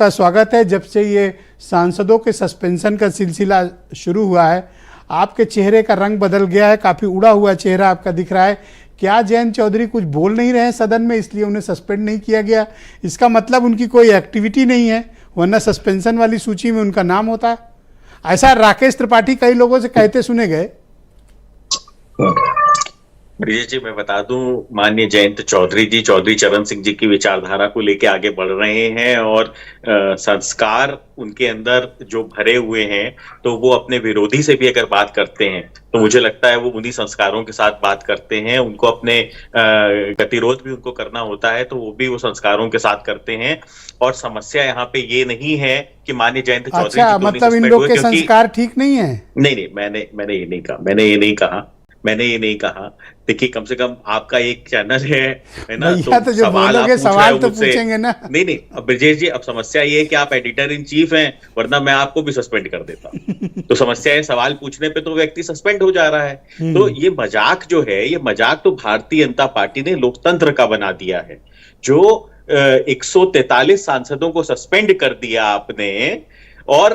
का स्वागत है। जब से ये सांसदों के सस्पेंशन का सिलसिला शुरू हुआ है, आपके चेहरे का रंग बदल गया है, काफ़ी उड़ा हुआ चेहरा आपका दिख रहा है। क्या जयंत चौधरी कुछ बोल नहीं रहे हैं सदन में, इसलिए उन्हें सस्पेंड नहीं किया गया? इसका मतलब उनकी कोई एक्टिविटी नहीं है, वरना सस्पेंशन वाली सूची में उनका नाम होता है। ऐसा राकेश त्रिपाठी कई लोगों से कहते सुने गए। ब्रिजेश जी, मैं बता दूं, माननीय जयंत चौधरी जी चौधरी चरण सिंह जी की विचारधारा को लेके आगे बढ़ रहे हैं और संस्कार उनके अंदर जो भरे हुए हैं, तो वो अपने विरोधी से भी अगर बात करते हैं तो मुझे लगता है वो उन्हीं संस्कारों के साथ बात करते हैं। उनको अपने गतिरोध भी उनको करना होता है तो वो भी वो संस्कारों के साथ करते हैं। और समस्या यहाँ पे ये नहीं है कि माननीय जयंत चौधरी जी मतलब इन लोग के संस्कार ठीक नहीं है? नहीं, मैंने ये नहीं कहा, मैंने ये नहीं कहा। देखिए, कम से कम आपका एक चैनल है ना, तो जो बोलोगे सवाल तो पूछेंगे ना। नहीं, अब ब्रजेश जी, अब समस्या ये है कि आप एडिटर इन चीफ हैं, वरना मैं आपको भी सस्पेंड कर देता। तो समस्या है, सवाल पूछने पे तो व्यक्ति सस्पेंड हो जा रहा है। तो ये मजाक जो है, ये मजाक तो भारतीय जनता पार्टी ने लोकतंत्र का बना दिया है। जो 143 सांसदों को सस्पेंड कर दिया आपने, और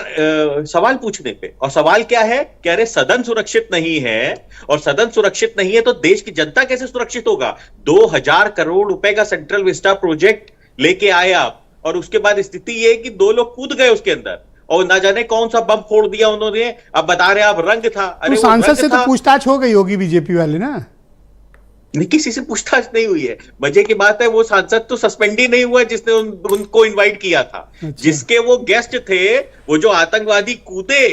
सवाल पूछने पे। और सवाल क्या है कि अरे सदन सुरक्षित नहीं है, और सदन सुरक्षित नहीं है तो देश की जनता कैसे सुरक्षित होगा? 2000 करोड़ रुपए का सेंट्रल विस्टा प्रोजेक्ट लेके आए आप, और उसके बाद स्थिति ये है कि 2 लोग कूद गए उसके अंदर और ना जाने कौन सा बम फोड़ दिया उन्होंने। अब बता रहे आप रंग था। अरे तो सांसद से तो पूछताछ हो गई होगी बीजेपी वाले ना? नहीं, किसी से पूछताछ नहीं हुई है। मजे की बात है, वो सांसद तो सस्पेंड ही नहीं हुआ जिसने उनको इनवाइट किया था। अच्छा। जिसके वो गेस्ट थे, वो जो आतंकवादी कूदे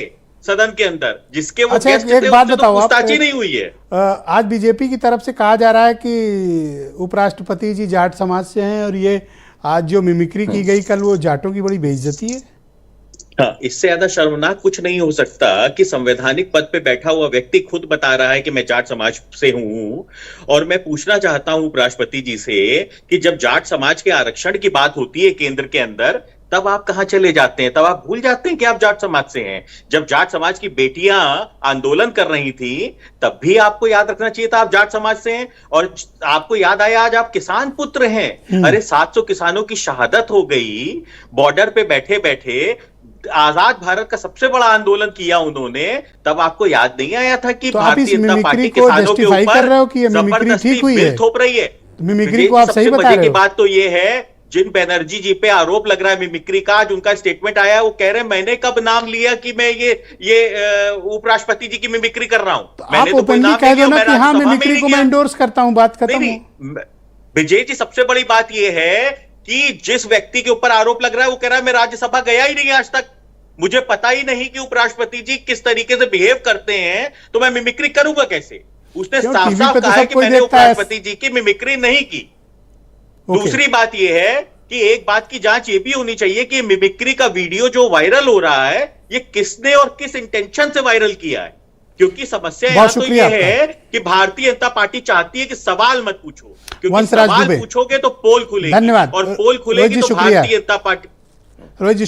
सदन के अंदर, जिसके वो गेस्ट थे, उससे तो पूछताछ ही नहीं हुई है। आज बीजेपी की तरफ से कहा जा रहा है कि उपराष्ट्रपति जी जाट समाज से हैं, और ये आज जो मिमिक्री की गई कल, वो जाटों की बड़ी बेइज्जती है। हाँ, इससे ज्यादा शर्मनाक कुछ नहीं हो सकता कि संवैधानिक पद पे बैठा हुआ व्यक्ति खुद बता रहा है कि मैं जाट समाज से हूं। और मैं पूछना चाहता हूं उपराष्ट्रपति जी से कि जब जाट समाज के आरक्षण की बात होती है केंद्र के अंदर, तब आप कहां चले जाते हैं? तब आप भूल जाते हैं कि आप जाट समाज से हैं। जब जाट समाज की बेटियां आंदोलन कर रही थी, तब भी आपको याद रखना चाहिए था आप जाट समाज से हैं। और आपको याद आया आज आप किसान पुत्र हैं। अरे 700 किसानों की शहादत हो गई बॉर्डर पे बैठे बैठे। आजाद भारत का सबसे बड़ा आंदोलन किया उन्होंने, तब आपको याद नहीं आया था कि भारतीय जनता पार्टी किसानों के ऊपर जबरदस्ती बिल थोप रही है? मिमिक्री को आप सही बता रहे हो। की बात तो ये है, जिन बनर्जी जी पे आरोप लग रहा है मिमिक्री का, आज उनका स्टेटमेंट आया है, वो कह रहे हैं मैंने कब नाम लिया कि मैं ये उपराष्ट्रपति जी की मिमिक्री कर रहा हूं? तो मैंने तो कोई नाम नहीं लिया कि हाँ मिमिक्री को मैं एंडोर्स करता हूं। बात खत्म हो। विजय जी, सबसे बड़ी बात ये है कि जिस व्यक्ति के ऊपर आरोप लग रहा है, वो कह रहा है मैं राज्यसभा गया ही नहीं आज तक, मुझे पता ही नहीं कि उपराष्ट्रपति जी किस तरीके से बिहेव करते हैं, तो मैं मिमिक्री करूंगा कैसे? उसने साफ साफ कहा है कि मैंने उपराष्ट्रपति जी की मिमिक्री नहीं की। दूसरी बात यह है कि एक बात की जांच ये भी होनी चाहिए कि मिमिक्री का वीडियो जो वायरल हो रहा है, ये किसने और किस इंटेंशन से वायरल किया है? क्योंकि समस्या यहां तो ये है कि भारतीय जनता पार्टी चाहती है कि सवाल मत पूछो, क्योंकि सवाल पूछोगे तो पोल खुलेगी। धन्यवाद। और पोल खुलेगी तो भारतीय जनता पार्टी। रोहित जी